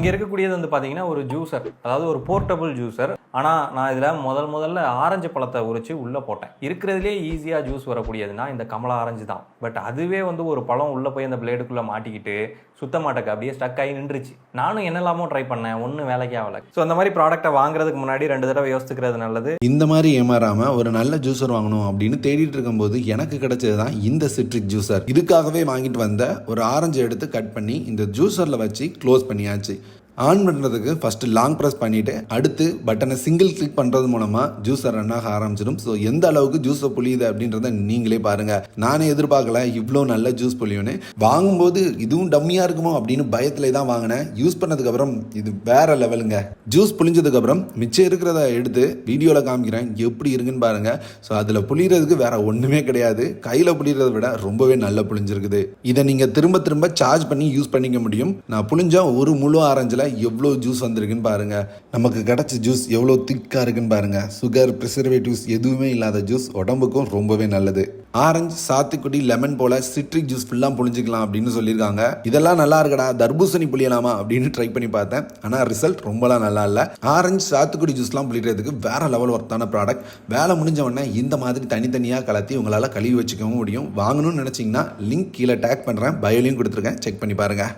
இங்கே இருக்கக்கூடியது வந்து பார்த்தீங்கன்னா ஒரு ஜூஸர், அதாவது ஒரு போர்ட்டபிள் ஜூஸர். ஆனால் நான் இதில் முதல்ல ஆரஞ்சு பழத்தை உரிச்சு உள்ளே போட்டேன். இருக்கிறதுலே ஈஸியாக ஜூஸ் வரக்கூடியதுன்னா இந்த கமலா ஆரஞ்சு தான். பட் அதுவே வந்து ஒரு பழம் உள்ளே போய் அந்த பிளேடுக்குள்ளே மாட்டிக்கிட்டு சுத்த மாட்டேக்கு அப்படியே ஸ்டக் ஆகி நின்றுச்சு. நானும் என்னெல்லாமோ ட்ரை பண்ணேன், ஒன்றும் வேலைக்கே ஆகலை. ஸோ அந்த மாதிரி ப்ராடக்ட்டை வாங்குறதுக்கு முன்னாடி 2 தடவை யோசிச்சுக்கிறது நல்லது. இந்த மாதிரி ஏமாறாமல் ஒரு நல்ல ஜூஸர் வாங்கணும் அப்படின்னு தேடிட்டு இருக்கும்போது எனக்கு கிடைச்சது தான் இந்த சிட்ரிக் ஜூஸர். இதுக்காகவே வாங்கிட்டு வந்த ஒரு ஆரஞ்சு எடுத்து கட் பண்ணி இந்த ஜூஸரில் வச்சு க்ளோஸ் பண்ணியாச்சு. ஆன் பண்ணுறதுக்கு ஃபஸ்ட்டு லாங் ப்ரெஸ் பண்ணிவிட்டு அடுத்து பட்டனை சிங்கிள் கிளிக் பண்ணுறது மூலமாக ஜூஸர் ரன் ஆக ஆரம்பிச்சிடும். ஸோ எந்த அளவுக்கு ஜூஸை புளியுது அப்படின்றத நீங்களே பாருங்கள். நானே எதிர்பார்க்கல இவ்வளோ நல்ல ஜூஸ் புளியும்னு. வாங்கும்போது இதுவும் டம்மியாக இருக்குமோ அப்படின்னு பயத்தில் தான் வாங்கினேன். யூஸ் பண்ணதுக்கப்புறம் இது வேற லெவலுங்க. ஜூஸ் புளிஞ்சதுக்கப்புறம் மிச்சம் இருக்கிறத எடுத்து வீடியோவில் காமிக்கிறேன், எப்படி இருக்குன்னு பாருங்கள். ஸோ அதில் புளியறதுக்கு வேற ஒன்றுமே கிடையாது. கையில் புளியறதை விட ரொம்பவே நல்லா புளிஞ்சிருக்குது. இதை நீங்கள் திரும்ப திரும்ப சார்ஜ் பண்ணி யூஸ் பண்ணிக்க முடியும். நான் புளிஞ்ச ஒரு முழு ஆரஞ்சில் எவ்வளோ ஜூஸ் வந்திருக்குன்னு பாருங்க. நமக்கு கிடைச்ச ஜூஸ் எவ்வளோ திக்காக இருக்குன்னு பாருங்க. சுகர், ப்ரிசர்வேட்டிவ்ஸ் எதுவுமே இல்லாத ஜூஸ் உடம்புக்கும் ரொம்பவே நல்லது. ஆரஞ்சு, சாத்துக்குடி, லெமன் போல சிட்ரிக் ஜூஸ் ஃபுல்லாக புளிஞ்சிக்கலாம் அப்படின்னு சொல்லியிருக்காங்க. இதெல்லாம் நல்லா இருக்கடா, தர்பூசணி புளியலாமா அப்படின்னு ட்ரை பண்ணி பார்த்தேன். ஆனால் ரிசல்ட் ரொம்பலாம் நல்லா இல்லை. ஆரஞ்சு, சாத்துக்குடி ஜூஸ்லாம் புளிக்கிறதுக்கு வேற லெவல் ஒர்த்தான ப்ராடக்ட். வேலை முடிஞ்ச உடனே இந்த மாதிரி தனித்தனியாக கலத்தி உங்களால் கழுவி வச்சுக்கவும் முடியும். வாங்கணும்னு நினச்சிங்கன்னா லிங்க் கீழே டேக் பண்ணுறேன், பயோலையும் கொடுத்துருக்கேன், செக் பண்ணி பாருங்கள்.